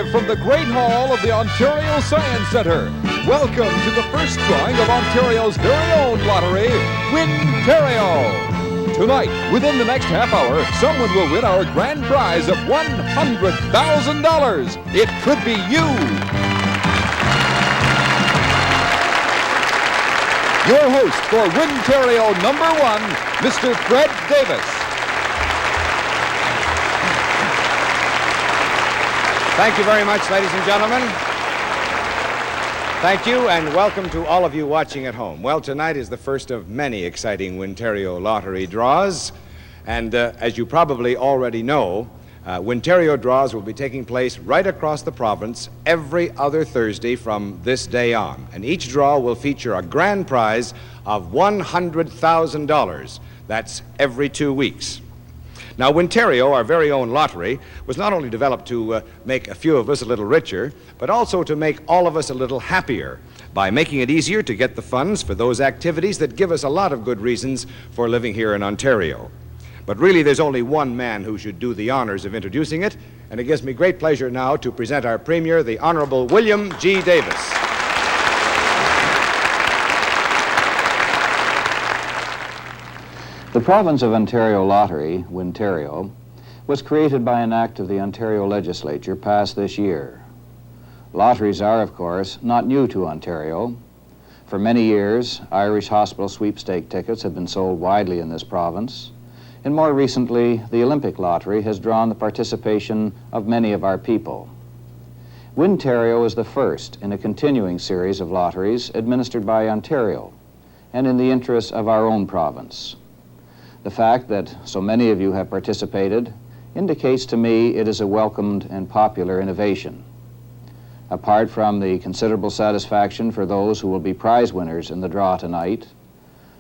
live from the Great Hall of the Ontario Science Centre. Welcome to the first drawing of Ontario's very own lottery, Wintario. Tonight, within the next half hour, someone will win our grand prize of $100,000. It could be you. Your host for Wintario number 1, Mr. Fred Davis. Thank you very much, ladies and gentlemen. Thank you, and welcome to all of you watching at home. Well, tonight is the first of many exciting Wintario Lottery Draws, and as you probably already know, Wintario Draws will be taking place right across the province every other Thursday from this day on, and each draw will feature a grand prize of $100,000. That's every 2 weeks. Now, Wintario, our very own lottery, was not only developed to make a few of us a little richer, but also to make all of us a little happier by making it easier to get the funds for those activities that give us a lot of good reasons for living here in Ontario. But really, there's only one man who should do the honors of introducing it, and it gives me great pleasure now to present our Premier, the Honorable William G. Davis. The province of Ontario Lottery, Wintario, was created by an act of the Ontario Legislature passed this year. Lotteries are, of course, not new to Ontario. For many years, Irish hospital sweepstake tickets have been sold widely in this province, and more recently, the Olympic Lottery has drawn the participation of many of our people. Wintario is the first in a continuing series of lotteries administered by Ontario, and in the interests of our own province. The fact that so many of you have participated indicates to me it is a welcomed and popular innovation. Apart from the considerable satisfaction for those who will be prize winners in the draw tonight,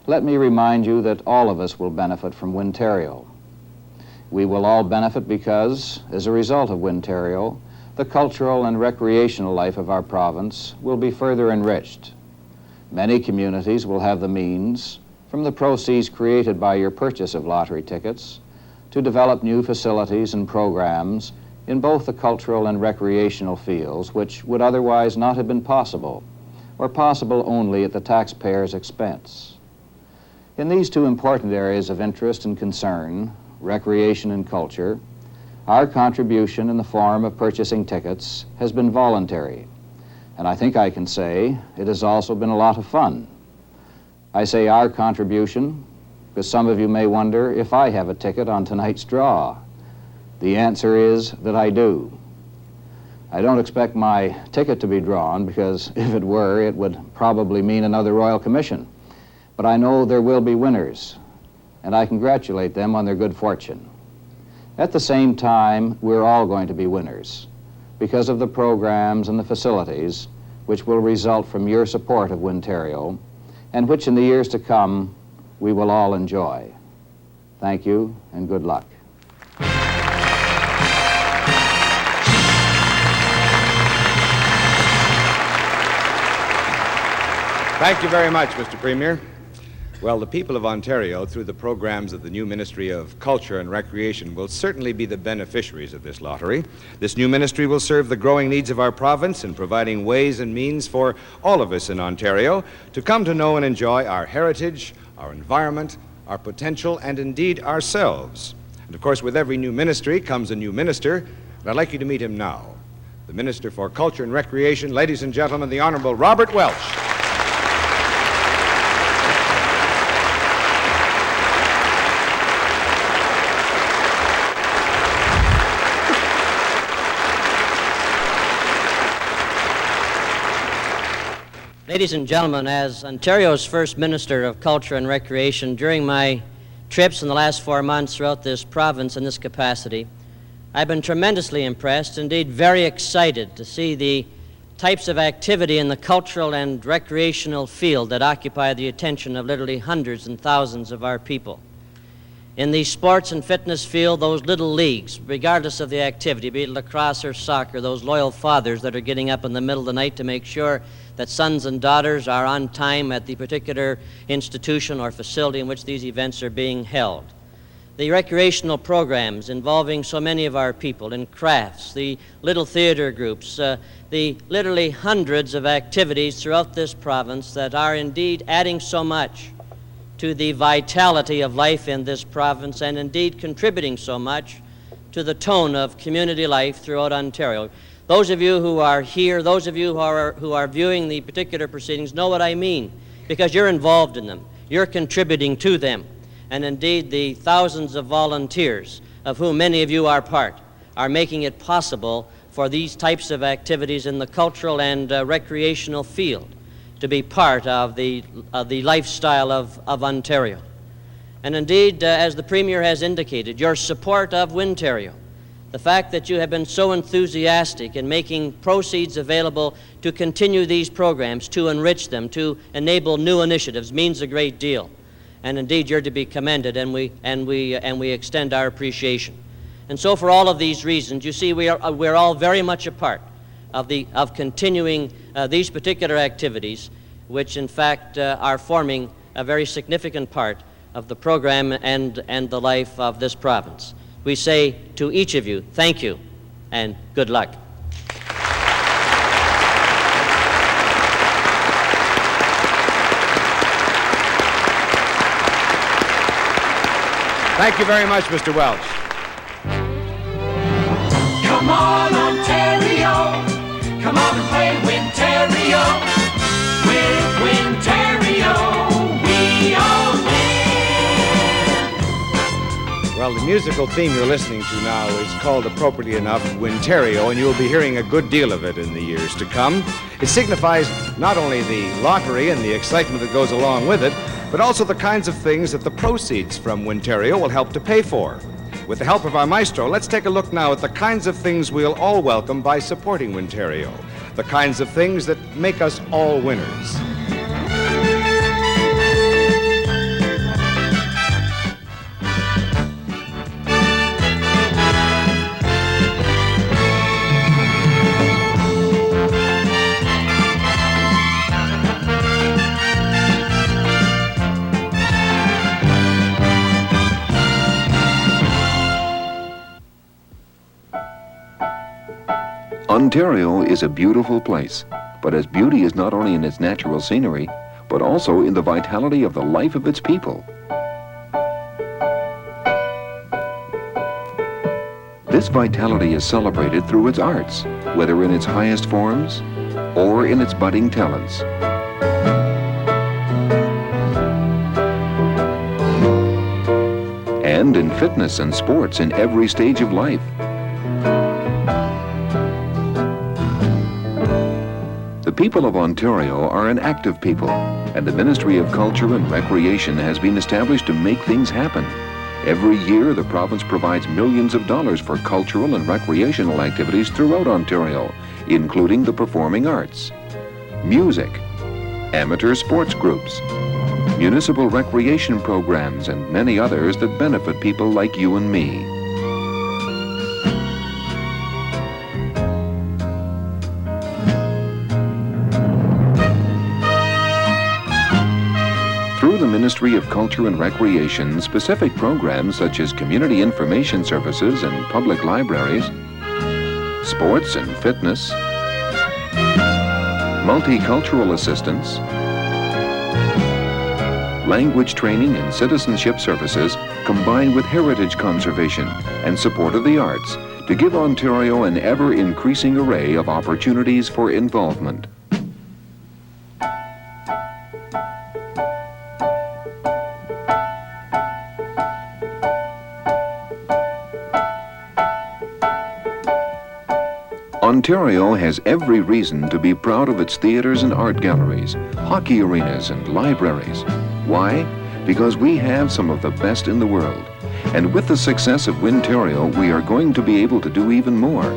let me remind you that all of us will benefit from Wintario. We will all benefit because, as a result of Wintario, the cultural and recreational life of our province will be further enriched. Many communities will have the means, from the proceeds created by your purchase of lottery tickets, to develop new facilities and programs in both the cultural and recreational fields which would otherwise not have been possible, or possible only at the taxpayer's expense. In these two important areas of interest and concern, recreation and culture, our contribution in the form of purchasing tickets has been voluntary, and I think I can say it has also been a lot of fun. I say our contribution because some of you may wonder if I have a ticket on tonight's draw. The answer is that I do. I don't expect my ticket to be drawn because if it were, it would probably mean another Royal Commission. But I know there will be winners, and I congratulate them on their good fortune. At the same time, we're all going to be winners because of the programs and the facilities which will result from your support of Wintario, and which in the years to come we will all enjoy. Thank you and good luck. Thank you very much, Mr. Premier. Well, the people of Ontario, through the programs of the new Ministry of Culture and Recreation, will certainly be the beneficiaries of this lottery. This new ministry will serve the growing needs of our province in providing ways and means for all of us in Ontario to come to know and enjoy our heritage, our environment, our potential, and indeed ourselves. And of course, with every new ministry comes a new minister, and I'd like you to meet him now. The Minister for Culture and Recreation, ladies and gentlemen, the Honorable Robert Welch. Ladies and gentlemen, as Ontario's first Minister of Culture and Recreation, during my trips in the last 4 months throughout this province in this capacity, I've been tremendously impressed, indeed very excited to see the types of activity in the cultural and recreational field that occupy the attention of literally hundreds and thousands of our people. In the sports and fitness field, those little leagues, regardless of the activity, be it lacrosse or soccer, those loyal fathers that are getting up in the middle of the night to make sure that sons and daughters are on time at the particular institution or facility in which these events are being held. the recreational programs involving so many of our people in crafts, the little theater groups, the literally hundreds of activities throughout this province that are indeed adding so much to the vitality of life in this province and indeed contributing so much to the tone of community life throughout Ontario. Those of you who are here, those of you who are viewing the particular proceedings know what I mean, because you're involved in them. You're contributing to them. And indeed, the thousands of volunteers, of whom many of you are part, are making it possible for these types of activities in the cultural and recreational field to be part of the lifestyle of Ontario. And indeed, as the Premier has indicated, your support of Wintario, the fact that you have been so enthusiastic in making proceeds available to continue these programs, to enrich them, to enable new initiatives, means a great deal. And indeed, you're to be commended, and we extend our appreciation. And so, for all of these reasons, you see, we're all very much a part of continuing these particular activities, which in fact are forming a very significant part of the program and the life of this province. We say to each of you, thank you and good luck. Thank you very much, Mr. Welch. Come on, Ontario. Come on and play Wintario. With Wintario, we all win. Well, the musical theme you're listening to now is called, appropriately enough, Wintario, and you'll be hearing a good deal of it in the years to come. It signifies not only the lottery and the excitement that goes along with it, but also the kinds of things that the proceeds from Wintario will help to pay for. With the help of our maestro, let's take a look now at the kinds of things we'll all welcome by supporting Wintario, the kinds of things that make us all winners. Ontario is a beautiful place, but its beauty is not only in its natural scenery, but also in the vitality of the life of its people. This vitality is celebrated through its arts, whether in its highest forms or in its budding talents. And in fitness and sports in every stage of life. The people of Ontario are an active people, and the Ministry of Culture and Recreation has been established to make things happen. Every year, the province provides millions of dollars for cultural and recreational activities throughout Ontario, including the performing arts, music, amateur sports groups, municipal recreation programs, and many others that benefit people like you and me. Through the Ministry of Culture and Recreation, specific programs such as community information services and public libraries, sports and fitness, multicultural assistance, language training and citizenship services, combined with heritage conservation and support of the arts to give Ontario an ever-increasing array of opportunities for involvement. Ontario has every reason to be proud of its theaters and art galleries, hockey arenas and libraries. Why? Because we have some of the best in the world. And with the success of Wintario, we are going to be able to do even more.